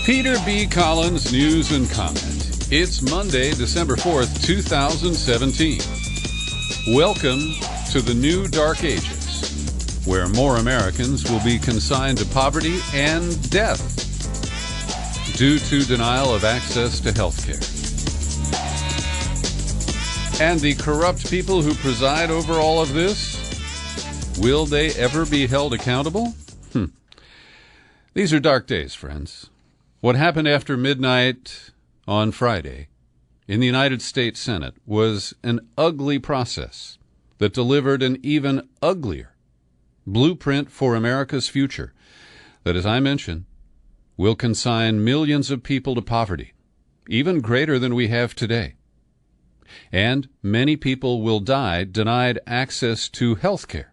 Peter B. Collins, News and Comment. It's Monday, December 4th, 2017. Welcome to the new dark ages, where more Americans will be consigned to poverty and death due to denial of access to health care. And the corrupt people who preside over all of this, will they ever be held accountable? These are dark days, friends. What happened after midnight on Friday in the United States Senate was an ugly process that delivered an even uglier blueprint for America's future that, as I mentioned, will consign millions of people to poverty, even greater than we have today. And many people will die denied access to health care,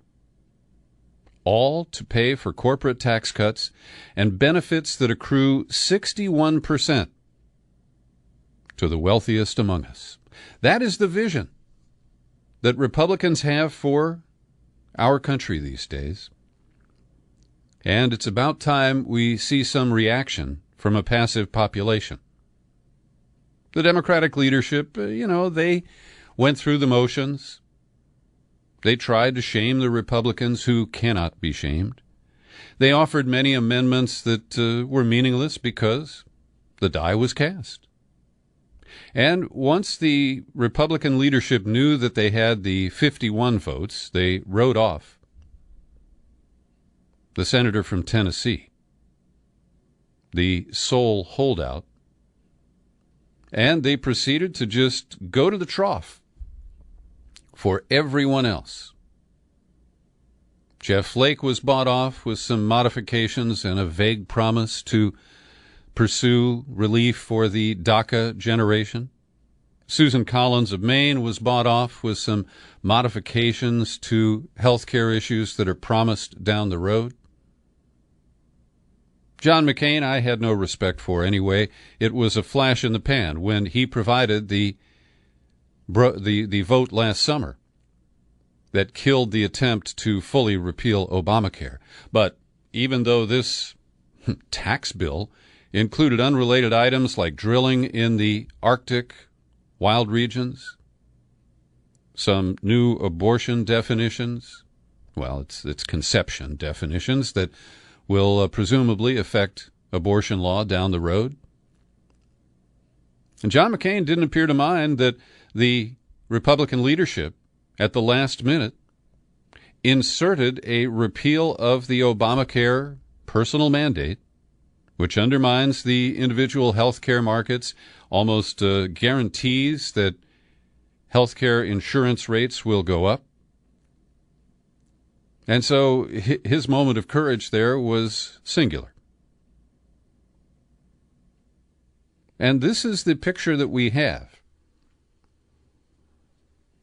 all to pay for corporate tax cuts and benefits that accrue 61% to the wealthiest among us. That is the vision that Republicans have for our country these days. And it's about time we see some reaction from a passive population. The Democratic leadership, they went through the motions. They tried to shame the Republicans who cannot be shamed. They offered many amendments that were meaningless because the die was cast. And once the Republican leadership knew that they had the 51 votes, they wrote off the senator from Tennessee, the sole holdout, and they proceeded to just go to the trough for everyone else. Jeff Flake was bought off with some modifications and a vague promise to pursue relief for the DACA generation. Susan Collins of Maine was bought off with some modifications to health care issues that are promised down the road. John McCain I had no respect for anyway. It was a flash in the pan when he provided the vote last summer that killed the attempt to fully repeal Obamacare. But even though this tax bill included unrelated items like drilling in the Arctic wild regions, some new abortion definitions, it's conception definitions that will presumably affect abortion law down the road. And John McCain didn't appear to mind that the Republican leadership at the last minute inserted a repeal of the Obamacare personal mandate, which undermines the individual health care markets, almost guarantees that health care insurance rates will go up. And so his moment of courage there was singular. And this is the picture that we have.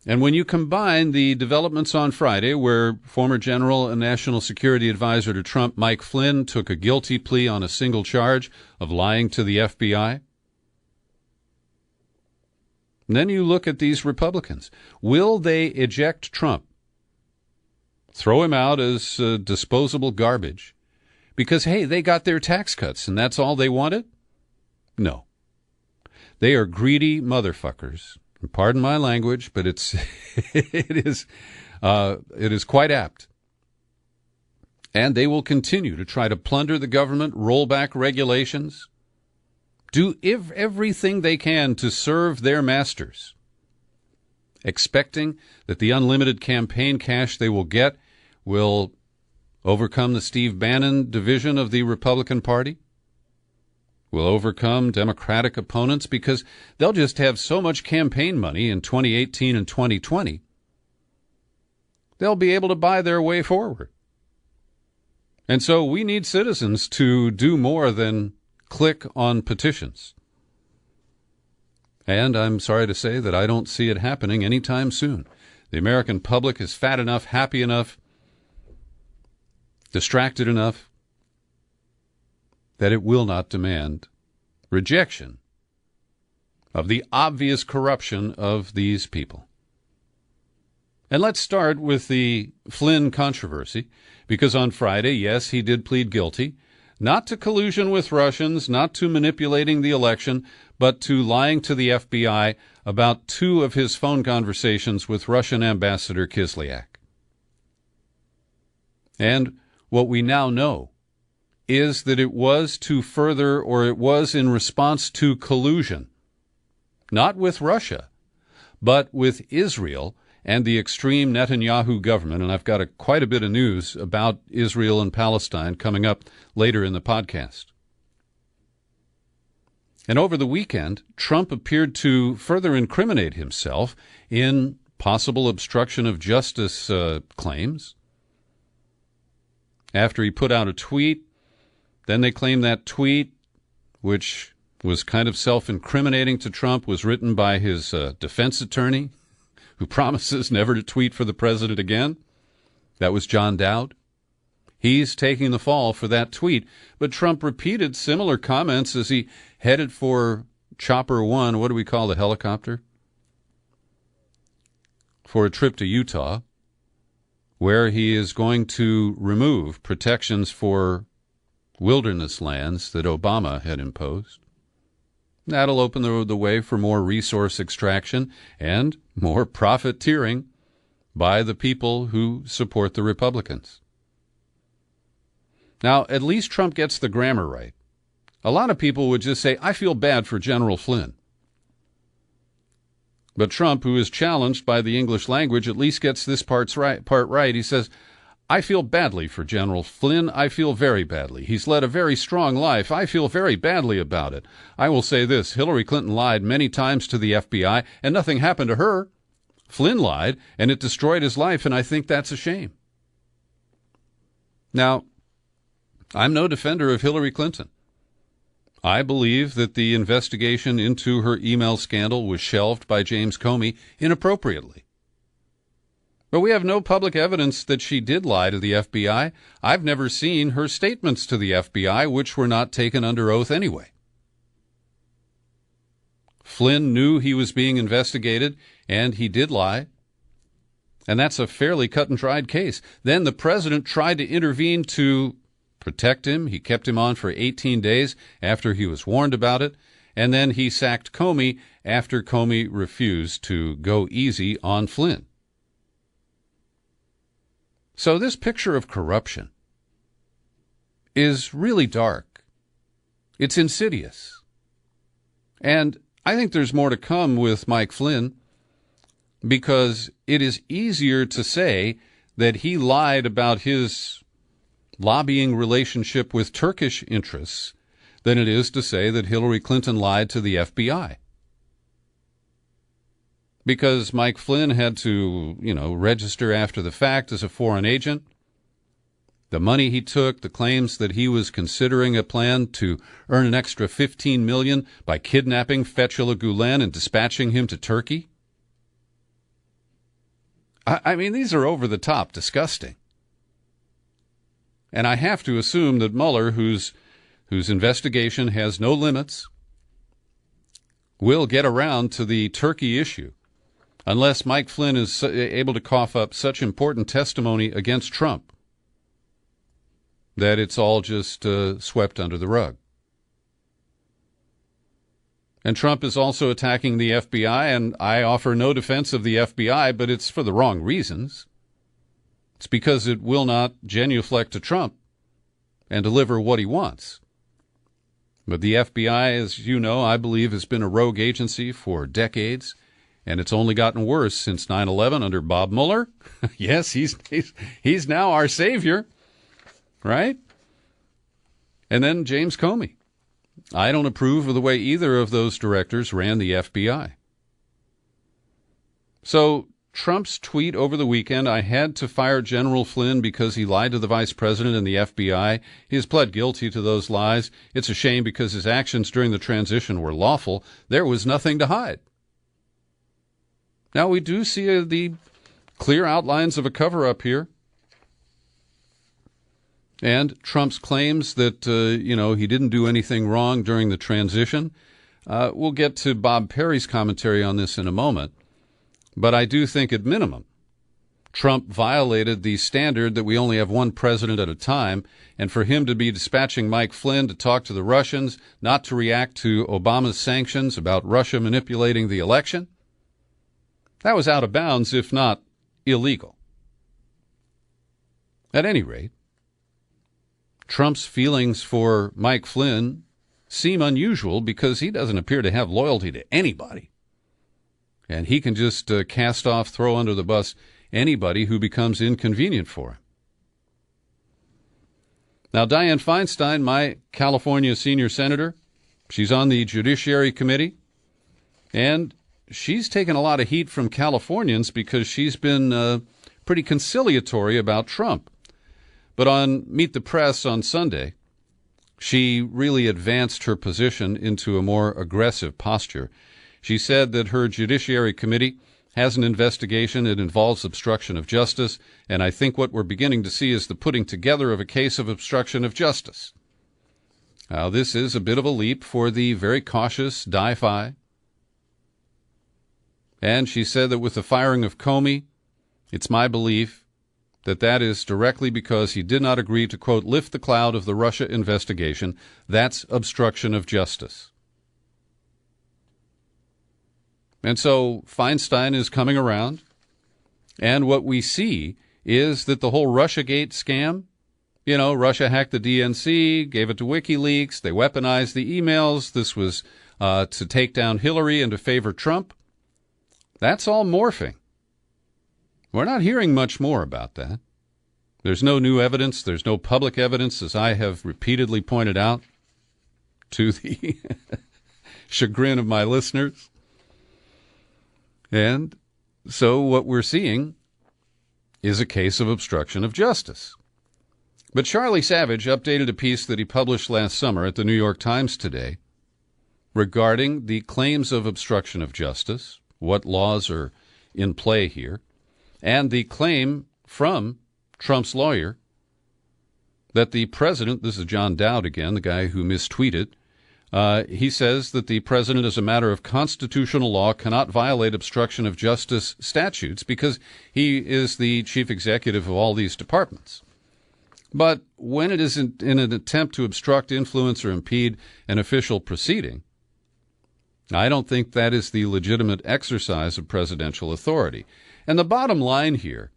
And when you combine the developments on Friday, where former General and National Security Advisor to Trump, Mike Flynn, took a guilty plea on a single charge of lying to the FBI, and then you look at these Republicans. Will they eject Trump? Throw him out as disposable garbage? Because, hey, they got their tax cuts and that's all they wanted? No. They are greedy motherfuckers. Pardon my language, but it is quite apt. And they will continue to try to plunder the government, roll back regulations, do everything they can to serve their masters, expecting that the unlimited campaign cash they will get will overcome the Steve Bannon division of the Republican Party, will overcome Democratic opponents, because they'll just have so much campaign money in 2018 and 2020, they'll be able to buy their way forward. And so we need citizens to do more than click on petitions. And I'm sorry to say that I don't see it happening anytime soon. The American public is fat enough, happy enough, distracted enough that it will not demand rejection of the obvious corruption of these people. And let's start with the Flynn controversy, because on Friday, yes, he did plead guilty. Not to collusion with Russians, not to manipulating the election, but to lying to the FBI about 2 of his phone conversations with Russian Ambassador Kislyak. And what we now know is that it was to further, or it was in response to collusion, not with Russia, but with Israel and the extreme Netanyahu government. And I've got quite a bit of news about Israel and Palestine coming up later in the podcast. And over the weekend, Trump appeared to further incriminate himself in possible obstruction of justice claims. After he put out a tweet, then they claim that tweet, which was kind of self-incriminating to Trump, was written by his defense attorney, who promises never to tweet for the president again. That was John Dowd. He's taking the fall for that tweet. But Trump repeated similar comments as he headed for Chopper 1, what do we call the helicopter? For a trip to Utah, where he is going to remove protections for wilderness lands that Obama had imposed. That'll open the way for more resource extraction and more profiteering by the people who support the Republicans. Now, at least Trump gets the grammar right. A lot of people would just say, I feel bad for General Flynn. But Trump, who is challenged by the English language, at least gets this part right. He says, I feel badly for General Flynn. I feel very badly. He's led a very strong life. I feel very badly about it. I will say this, Hillary Clinton lied many times to the FBI, and nothing happened to her. Flynn lied, and it destroyed his life, and I think that's a shame. Now, I'm no defender of Hillary Clinton. I believe that the investigation into her email scandal was shelved by James Comey inappropriately. But we have no public evidence that she did lie to the FBI. I've never seen her statements to the FBI, which were not taken under oath anyway. Flynn knew he was being investigated, and he did lie. And that's a fairly cut-and-dried case. Then the president tried to intervene to protect him. He kept him on for 18 days after he was warned about it. And then he sacked Comey after Comey refused to go easy on Flynn. So this picture of corruption is really dark. It's insidious. And I think there's more to come with Mike Flynn, because it is easier to say that he lied about his lobbying relationship with Turkish interests than it is to say that Hillary Clinton lied to the FBI. Because Mike Flynn had to, register after the fact as a foreign agent. The money he took, the claims that he was considering a plan to earn an extra $15 million by kidnapping Fethullah Gulen and dispatching him to Turkey. I mean, these are over the top disgusting. And I have to assume that Mueller, whose investigation has no limits, will get around to the Turkey issue, unless Mike Flynn is able to cough up such important testimony against Trump that it's all just swept under the rug. And Trump is also attacking the FBI, and I offer no defense of the FBI, but it's for the wrong reasons. It's because it will not genuflect to Trump and deliver what he wants. But the FBI, as you know, I believe has been a rogue agency for decades, and it's only gotten worse since 9/11 under Bob Mueller. Yes, he's now our savior, right? And then James Comey. I don't approve of the way either of those directors ran the FBI. So Trump's tweet over the weekend, I had to fire General Flynn because he lied to the vice president and the FBI. He has pled guilty to those lies. It's a shame because his actions during the transition were lawful. There was nothing to hide. Now, we do see the clear outlines of a cover-up here. And Trump's claims that, he didn't do anything wrong during the transition. We'll get to Bob Perry's commentary on this in a moment. But I do think at minimum, Trump violated the standard that we only have one president at a time, and for him to be dispatching Mike Flynn to talk to the Russians, not to react to Obama's sanctions about Russia manipulating the election, that was out of bounds, if not illegal. At any rate, Trump's feelings for Mike Flynn seem unusual because he doesn't appear to have loyalty to anybody. And he can just cast off, throw under the bus anybody who becomes inconvenient for him. Now, Dianne Feinstein, my California senior senator, she's on the Judiciary Committee, and she's taken a lot of heat from Californians because she's been pretty conciliatory about Trump. But on Meet the Press on Sunday, she really advanced her position into a more aggressive posture. She said that her Judiciary Committee has an investigation. It involves obstruction of justice, and I think what we're beginning to see is the putting together of a case of obstruction of justice. Now, this is a bit of a leap for the very cautious Di-Fi. And she said that with the firing of Comey, it's my belief that that is directly because he did not agree to, quote, lift the cloud of the Russia investigation. That's obstruction of justice. And so Feinstein is coming around, and what we see is that the whole Russiagate scam, Russia hacked the DNC, gave it to WikiLeaks, they weaponized the emails, this was to take down Hillary and to favor Trump. That's all morphing. We're not hearing much more about that. There's no new evidence, there's no public evidence, as I have repeatedly pointed out to the chagrin of my listeners. And so what we're seeing is a case of obstruction of justice. But Charlie Savage updated a piece that he published last summer at the New York Times today regarding the claims of obstruction of justice, what laws are in play here, and the claim from Trump's lawyer that the president, this is John Dowd again, the guy who mistweeted, he says that the president, as a matter of constitutional law, cannot violate obstruction of justice statutes because he is the chief executive of all these departments. But when it is in an attempt to obstruct, influence, or impede an official proceeding, I don't think that is the legitimate exercise of presidential authority. And the bottom line here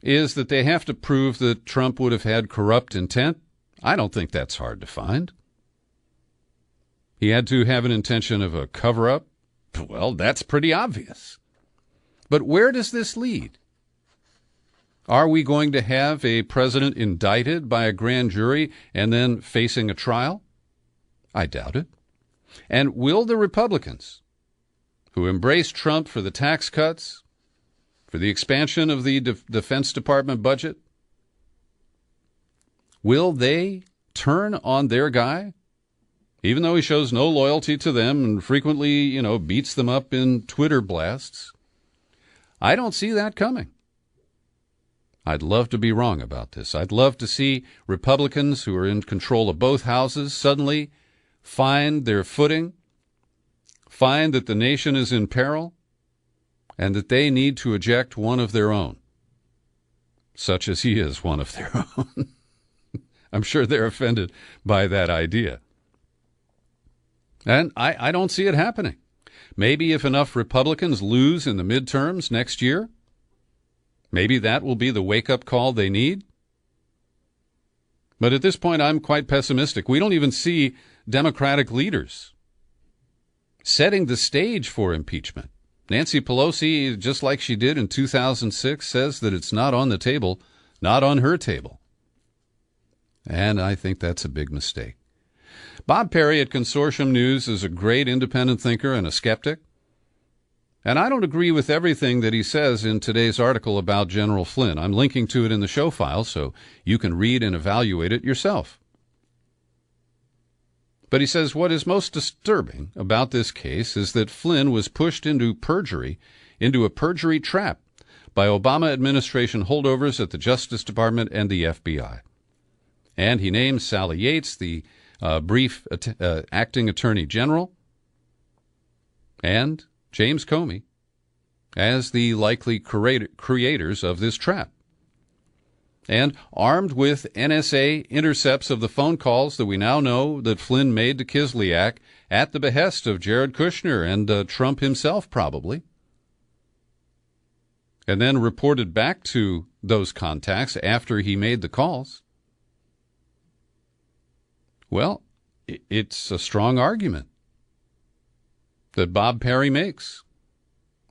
is that they have to prove that Trump would have had corrupt intent. I don't think that's hard to find. He had to have an intention of a cover-up. Well, that's pretty obvious. But where does this lead? Are we going to have a president indicted by a grand jury and then facing a trial? I doubt it. And will the Republicans, who embraced Trump for the tax cuts, for the expansion of the Defense Department budget, will they turn on their guy? Even though he shows no loyalty to them and frequently, beats them up in Twitter blasts. I don't see that coming. I'd love to be wrong about this. I'd love to see Republicans who are in control of both houses suddenly find their footing, find that the nation is in peril, and that they need to eject one of their own, such as he is one of their own. I'm sure they're offended by that idea. And I don't see it happening. Maybe if enough Republicans lose in the midterms next year, maybe that will be the wake-up call they need. But at this point, I'm quite pessimistic. We don't even see Democratic leaders setting the stage for impeachment. Nancy Pelosi, just like she did in 2006, says that it's not on the table, not on her table. And I think that's a big mistake. Bob Perry at Consortium News is a great independent thinker and a skeptic. And I don't agree with everything that he says in today's article about General Flynn. I'm linking to it in the show file so you can read and evaluate it yourself. But he says what is most disturbing about this case is that Flynn was pushed into a perjury trap by Obama administration holdovers at the Justice Department and the FBI. And he names Sally Yates, the brief acting attorney general, and James Comey as the likely creators of this trap. And armed with NSA intercepts of the phone calls that we now know that Flynn made to Kislyak at the behest of Jared Kushner and Trump himself, probably, and then reported back to those contacts after he made the calls, well, it's a strong argument that Bob Perry makes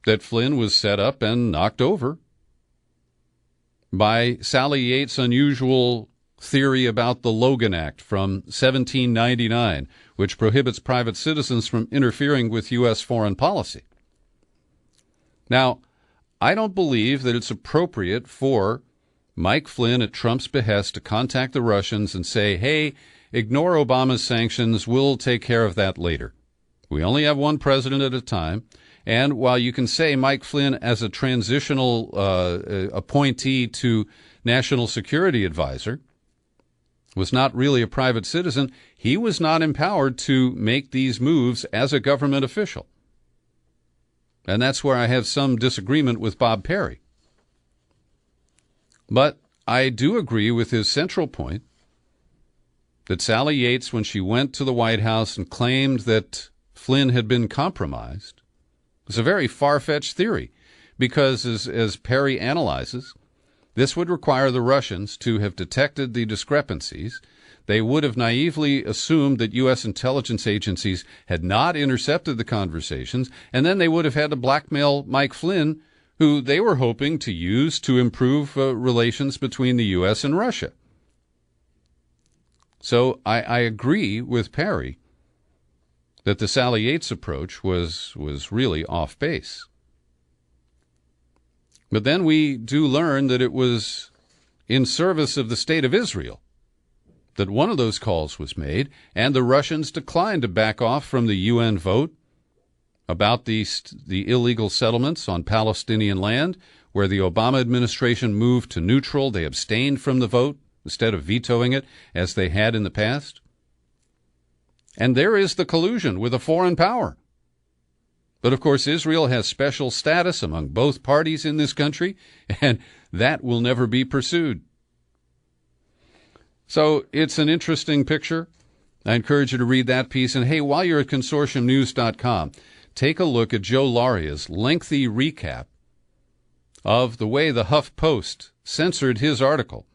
that Flynn was set up and knocked over by Sally Yates' unusual theory about the Logan Act from 1799, which prohibits private citizens from interfering with U.S. foreign policy. Now, I don't believe that it's appropriate for Mike Flynn at Trump's behest to contact the Russians and say, hey, ignore Obama's sanctions, we'll take care of that later. We only have one president at a time. And while you can say Mike Flynn as a transitional appointee to National Security Advisor was not really a private citizen, he was not empowered to make these moves as a government official. And that's where I have some disagreement with Bob Perry. But I do agree with his central point that Sally Yates, when she went to the White House and claimed that Flynn had been compromised, it's a very far-fetched theory because, as Perry analyzes, this would require the Russians to have detected the discrepancies. They would have naively assumed that U.S. intelligence agencies had not intercepted the conversations, and then they would have had to blackmail Mike Flynn, who they were hoping to use to improve relations between the U.S. and Russia. So I agree with Perry that the Sally Yates approach was really off base. But then we do learn that it was in service of the State of Israel that one of those calls was made, and the Russians declined to back off from the UN vote about the illegal settlements on Palestinian land, where the Obama administration moved to neutral. They abstained from the vote instead of vetoing it, as they had in the past. And there is the collusion with a foreign power. But, of course, Israel has special status among both parties in this country, and that will never be pursued. So it's an interesting picture. I encourage you to read that piece. And, hey, while you're at consortiumnews.com, take a look at Joe Laria's lengthy recap of the way the HuffPost censored his article,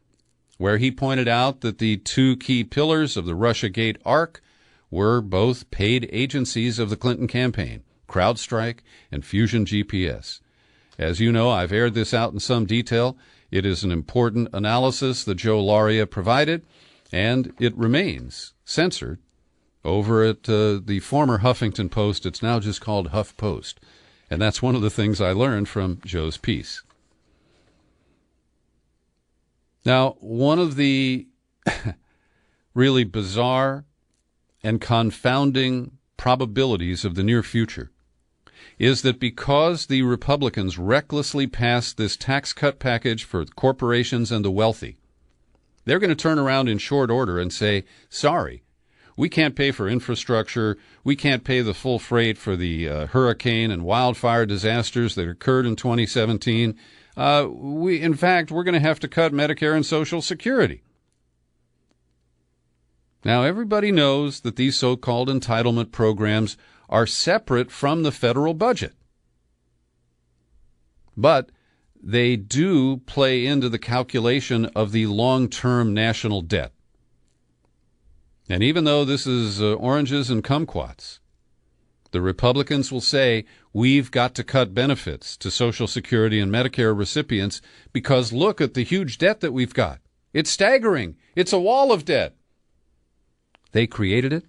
where he pointed out that the two key pillars of the Russiagate arc were both paid agencies of the Clinton campaign, CrowdStrike and Fusion GPS. As you know, I've aired this out in some detail. It is an important analysis that Joe Laria provided, and it remains censored over at the former Huffington Post. It's now just called HuffPost. And that's one of the things I learned from Joe's piece. Now, one of the really bizarre and confounding probabilities of the near future is that because the Republicans recklessly passed this tax cut package for corporations and the wealthy, they're going to turn around in short order and say, sorry, we can't pay for infrastructure, we can't pay the full freight for the hurricane and wildfire disasters that occurred in 2017. In fact, we're going to have to cut Medicare and Social Security. Now, everybody knows that these so-called entitlement programs are separate from the federal budget. But they do play into the calculation of the long-term national debt. And even though this is oranges and kumquats, the Republicans will say, we've got to cut benefits to Social Security and Medicare recipients because look at the huge debt that we've got. It's staggering. It's a wall of debt. They created it,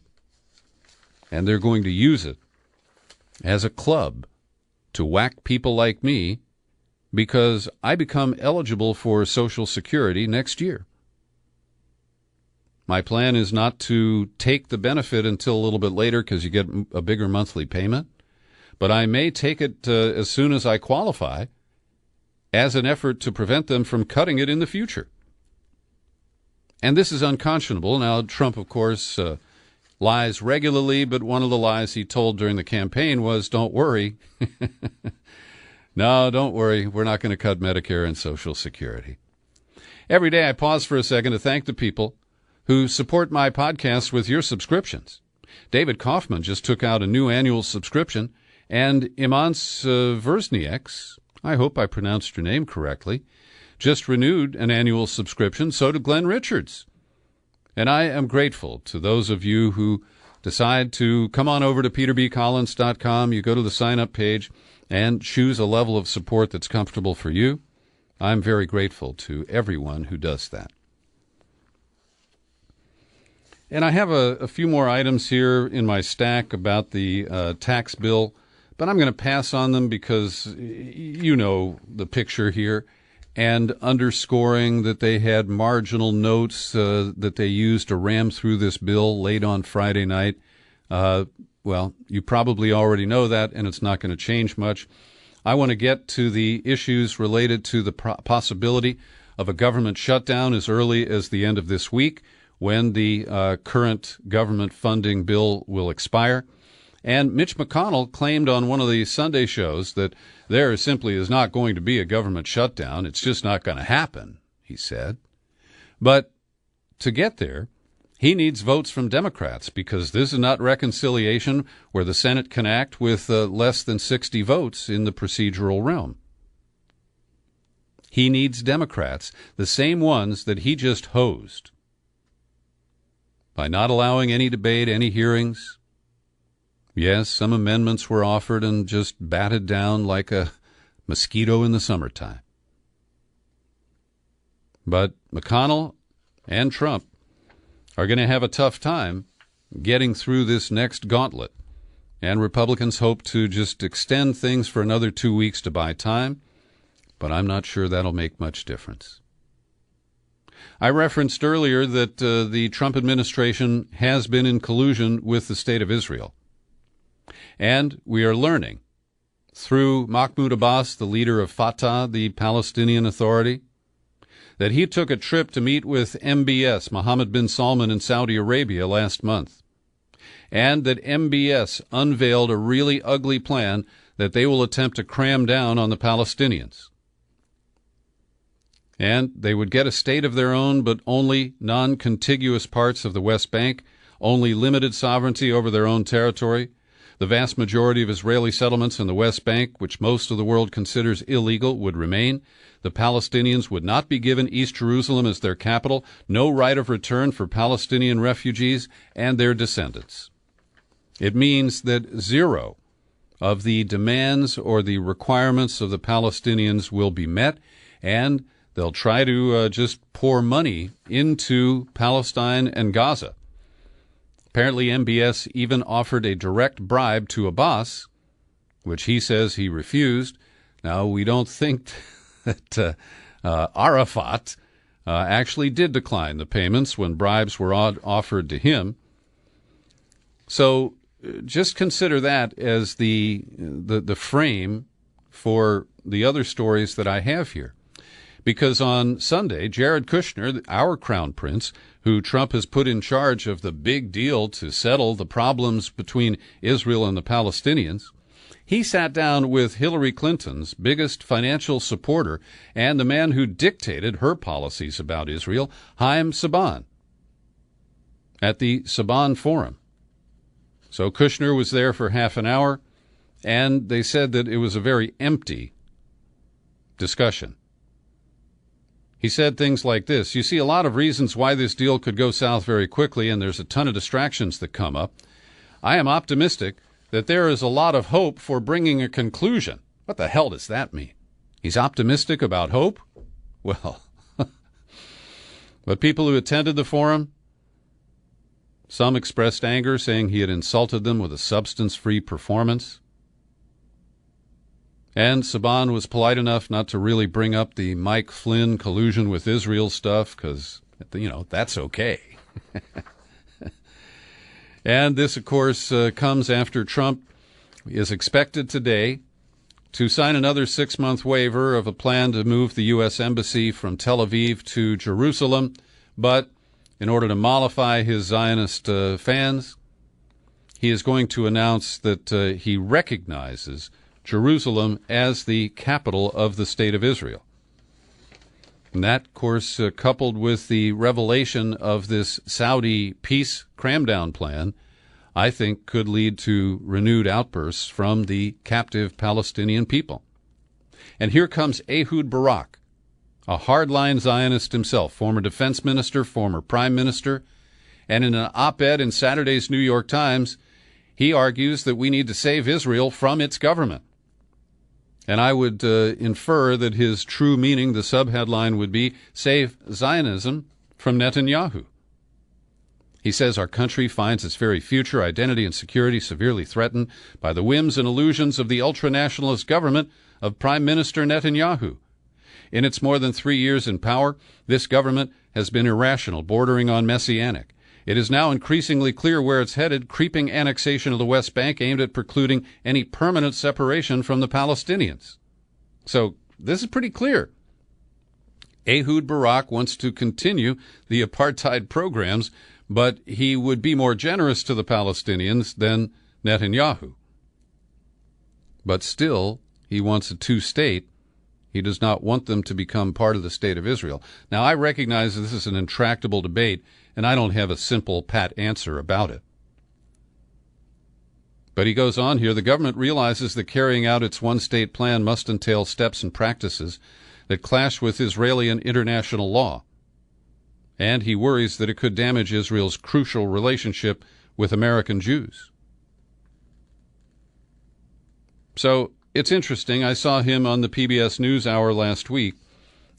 and they're going to use it as a club to whack people like me because I become eligible for Social Security next year. My plan is not to take the benefit until a little bit later because you get a bigger monthly payment, but I may take it as soon as I qualify as an effort to prevent them from cutting it in the future. And this is unconscionable. Now, Trump, of course, lies regularly, but one of the lies he told during the campaign was, don't worry, No, don't worry. We're not going to cut Medicare and Social Security. Every day I pause for a second to thank the people who support my podcast with your subscriptions. David Kaufman just took out a new annual subscription, and Imans Versnieks, I hope I pronounced your name correctly, just renewed an annual subscription. So did Glenn Richards. And I am grateful to those of you who decide to come on over to peterbcollins.com. You go to the sign-up page and choose a level of support that's comfortable for you. I'm very grateful to everyone who does that. And I have a few more items here in my stack about the tax bill, but I'm going to pass on them because you know the picture here, and underscoring that they had marginal notes that they used to ram through this bill late on Friday night. Well, you probably already know that, and it's not going to change much. I want to get to the issues related to the possibility of a government shutdown as early as the end of this week, when the current government funding bill will expire. And Mitch McConnell claimed on one of the Sunday shows that there simply is not going to be a government shutdown. It's just not going to happen, he said. But to get there, he needs votes from Democrats, because this is not reconciliation where the Senate can act with less than 60 votes in the procedural realm. He needs Democrats, the same ones that he just hosed, by not allowing any debate, any hearings. Yes, some amendments were offered and just batted down like a mosquito in the summertime. But McConnell and Trump are going to have a tough time getting through this next gauntlet. And Republicans hope to just extend things for another 2 weeks to buy time, but I'm not sure that'll make much difference. I referenced earlier that the Trump administration has been in collusion with the State of Israel. And we are learning through Mahmoud Abbas, the leader of Fatah, the Palestinian Authority, that he took a trip to meet with MBS, Mohammed bin Salman, in Saudi Arabia last month, and that MBS unveiled a really ugly plan that they will attempt to cram down on the Palestinians. And they would get a state of their own, but only non-contiguous parts of the West Bank, only limited sovereignty over their own territory. The vast majority of Israeli settlements in the West Bank, which most of the world considers illegal, would remain. The Palestinians would not be given East Jerusalem as their capital, no right of return for Palestinian refugees and their descendants. It means that zero of the demands or the requirements of the Palestinians will be met, and they'll try to just pour money into Palestine and Gaza. Apparently, MBS even offered a direct bribe to Abbas, which he says he refused. Now, we don't think that Arafat actually did decline the payments when bribes were offered to him. So just consider that as the frame for the other stories that I have here. Because on Sunday, Jared Kushner, our crown prince, who Trump has put in charge of the big deal to settle the problems between Israel and the Palestinians, he sat down with Hillary Clinton's biggest financial supporter and the man who dictated her policies about Israel, Haim Saban, at the Saban Forum. So Kushner was there for half an hour, and they said that it was a very empty discussion. He said things like this: you see a lot of reasons why this deal could go south very quickly, and there's a ton of distractions that come up. I am optimistic that there is a lot of hope for bringing a conclusion. What the hell does that mean? He's optimistic about hope? Well, but people who attended the forum, some expressed anger, saying he had insulted them with a substance-free performance. And Saban was polite enough not to really bring up the Mike Flynn collusion with Israel stuff because, that's okay. And this, of course, comes after Trump is expected today to sign another 6-month waiver of a plan to move the U.S. Embassy from Tel Aviv to Jerusalem. But in order to mollify his Zionist fans, he is going to announce that he recognizes Jerusalem as the capital of the State of Israel. And that, of course, coupled with the revelation of this Saudi peace cram-down plan, I think could lead to renewed outbursts from the captive Palestinian people. And here comes Ehud Barak, a hardline Zionist himself, former defense minister, former prime minister, and in an op-ed in Saturday's New York Times, he argues that we need to save Israel from its government. And I would infer that his true meaning, the subheadline would be, Save Zionism from Netanyahu. He says our country finds its very future, identity, and security severely threatened by the whims and illusions of the ultra-nationalist government of Prime Minister Netanyahu. In its more than 3 years in power, this government has been irrational, bordering on messianic. It is now increasingly clear where it's headed, creeping annexation of the West Bank aimed at precluding any permanent separation from the Palestinians. So this is pretty clear. Ehud Barak wants to continue the apartheid programs, but he would be more generous to the Palestinians than Netanyahu. But still, he wants a two-state. He does not want them to become part of the State of Israel. Now, I recognize this is an intractable debate, and I don't have a simple, pat answer about it. But he goes on here, the government realizes that carrying out its one-state plan must entail steps and practices that clash with Israeli and international law. And he worries that it could damage Israel's crucial relationship with American Jews. So it's interesting. I saw him on the PBS NewsHour last week,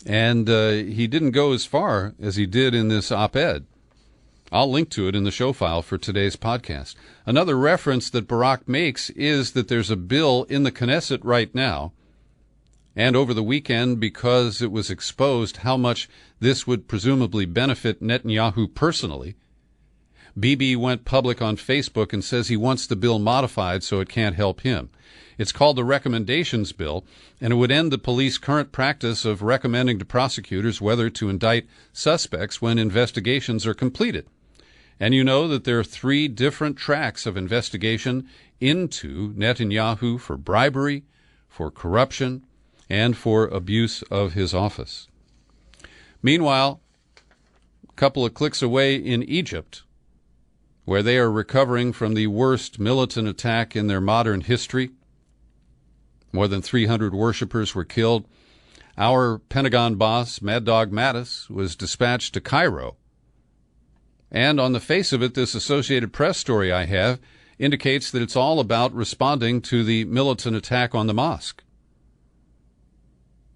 and he didn't go as far as he did in this op-ed. I'll link to it in the show file for today's podcast. Another reference that Barak makes is that there's a bill in the Knesset right now, and over the weekend, because it was exposed how much this would presumably benefit Netanyahu personally, Bibi went public on Facebook and says he wants the bill modified so it can't help him. It's called the Recommendations Bill, and it would end the police current practice of recommending to prosecutors whether to indict suspects when investigations are completed. And you know that there are 3 different tracks of investigation into Netanyahu for bribery, for corruption, and for abuse of his office. Meanwhile, a couple of clicks away in Egypt, where they are recovering from the worst militant attack in their modern history, more than 300 worshippers were killed, our Pentagon boss, Mad Dog Mattis, was dispatched to Cairo. And on the face of it, this Associated Press story I have indicates that it's all about responding to the militant attack on the mosque.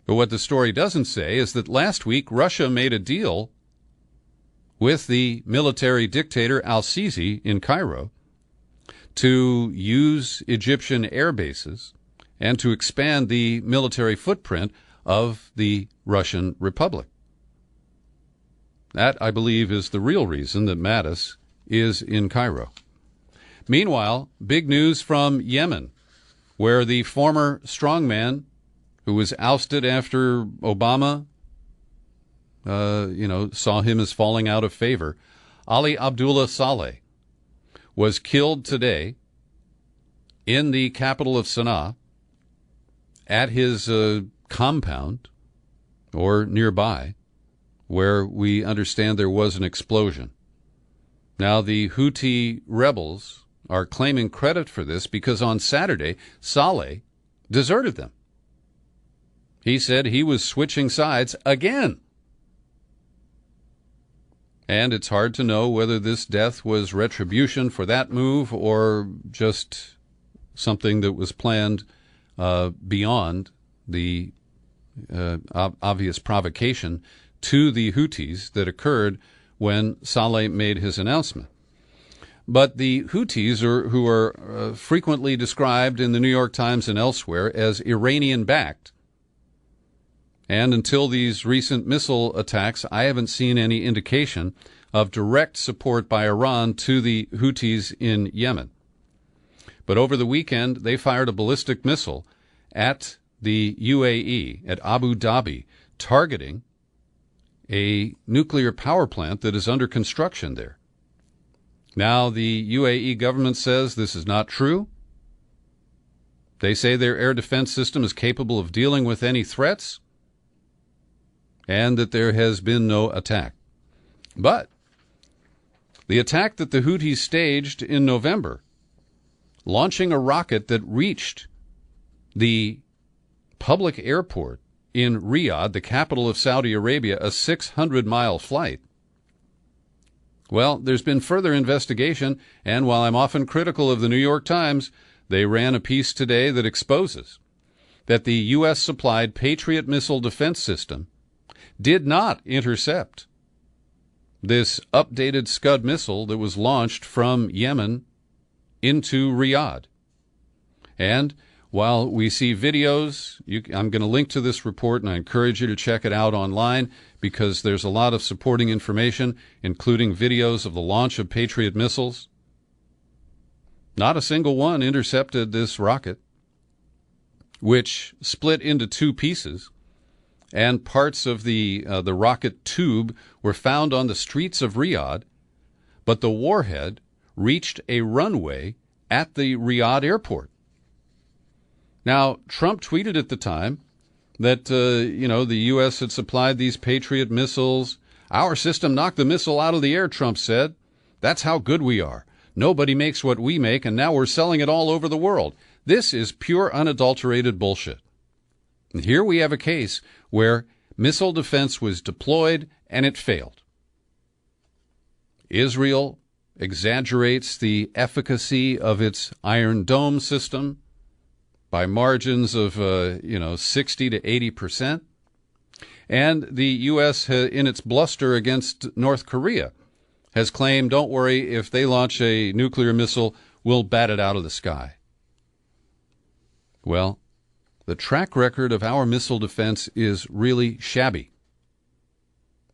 But what the story doesn't say is that last week Russia made a deal with the military dictator al-Sisi in Cairo to use Egyptian air bases and to expand the military footprint of the Russian Republic. That, I believe, is the real reason that Mattis is in Cairo. Meanwhile, big news from Yemen, where the former strongman who was ousted after Obama, saw him as falling out of favor, Ali Abdullah Saleh, was killed today in the capital of Sana'a at his compound or nearby, where we understand there was an explosion. Now, the Houthi rebels are claiming credit for this because on Saturday, Saleh deserted them. He said he was switching sides again. And it's hard to know whether this death was retribution for that move or just something that was planned beyond the obvious provocation to the Houthis that occurred when Saleh made his announcement. But the Houthis, who are frequently described in the New York Times and elsewhere as Iranian-backed, and until these recent missile attacks, I haven't seen any indication of direct support by Iran to the Houthis in Yemen. But over the weekend, they fired a ballistic missile at the UAE, at Abu Dhabi, targeting a nuclear power plant that is under construction there. Now, the UAE government says this is not true. They say their air defense system is capable of dealing with any threats and that there has been no attack. But the attack that the Houthis staged in November, launching a rocket that reached the public airport in Riyadh, the capital of Saudi Arabia, a 600-mile flight. Well, there's been further investigation, and while I'm often critical of the New York Times, they ran a piece today that exposes that the U.S.-supplied Patriot missile defense system did not intercept this updated Scud missile that was launched from Yemen into Riyadh. And while we see videos, I'm going to link to this report, and I encourage you to check it out online because there's a lot of supporting information, including videos of the launch of Patriot missiles. Not a single one intercepted this rocket, which split into two pieces, and parts of the rocket tube were found on the streets of Riyadh, but the warhead reached a runway at the Riyadh airport. Now, Trump tweeted at the time that, the U.S. had supplied these Patriot missiles. Our system knocked the missile out of the air, Trump said. That's how good we are. Nobody makes what we make, and now we're selling it all over the world. This is pure, unadulterated bullshit. And here we have a case where missile defense was deployed and it failed. Israel exaggerates the efficacy of its Iron Dome system by margins of 60 to 80%. And the U.S., in its bluster against North Korea, has claimed, don't worry, if they launch a nuclear missile, we'll bat it out of the sky. Well, the track record of our missile defense is really shabby.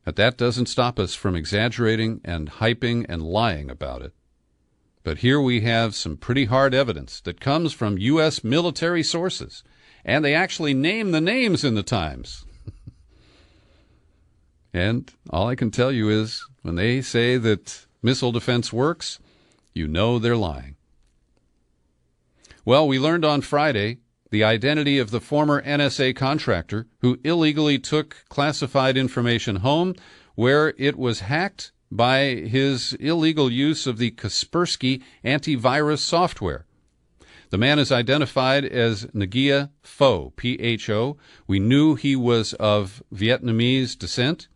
But that doesn't stop us from exaggerating and hyping and lying about it. But here we have some pretty hard evidence that comes from U.S. military sources, and they actually name the names in the Times. And all I can tell you is, when they say that missile defense works, you know they're lying. Well, we learned on Friday the identity of the former NSA contractor who illegally took classified information home, where it was hacked by his illegal use of the Kaspersky antivirus software. The man is identified as Nguyen Pho, P-H-O. We knew he was of Vietnamese descent.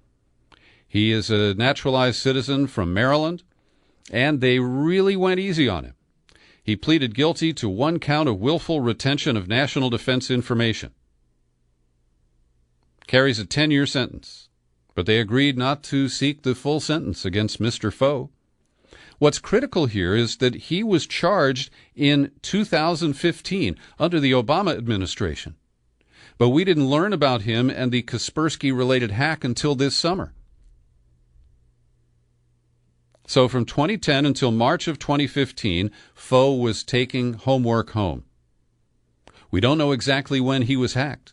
He is a naturalized citizen from Maryland, and they really went easy on him. He pleaded guilty to one count of willful retention of national defense information. Carries a 10-year sentence, but they agreed not to seek the full sentence against Mr. Pho. What's critical here is that he was charged in 2015 under the Obama administration, but we didn't learn about him and the Kaspersky-related hack until this summer. So from 2010 until March of 2015, Pho was taking homework home. We don't know exactly when he was hacked.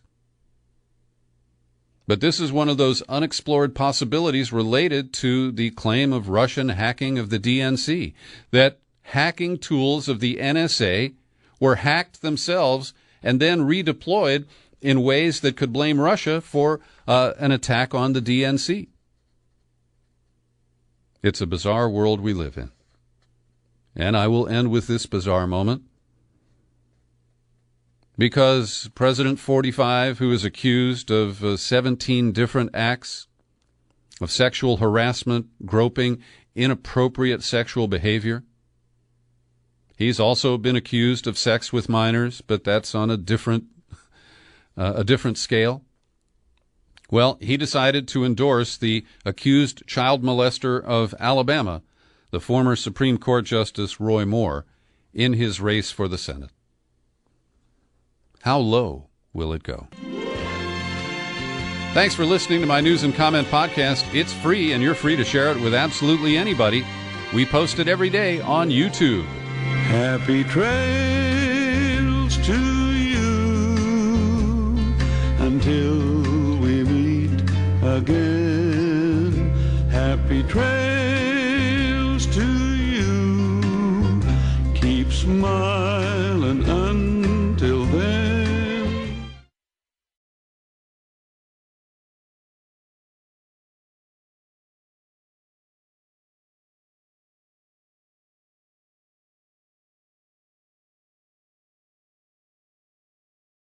But this is one of those unexplored possibilities related to the claim of Russian hacking of the DNC, that hacking tools of the NSA were hacked themselves and then redeployed in ways that could blame Russia for an attack on the DNC. It's a bizarre world we live in. And I will end with this bizarre moment. Because President 45, who is accused of 17 different acts of sexual harassment, groping, inappropriate sexual behavior, he's also been accused of sex with minors, but that's on a different scale. Well, he decided to endorse the accused child molester of Alabama, the former Supreme Court Justice Roy Moore, in his race for the Senate. How low will it go? Thanks for listening to my News and Comment podcast. It's free, and you're free to share it with absolutely anybody. We post it every day on YouTube. Happy trails to you until we meet again. Happy trails.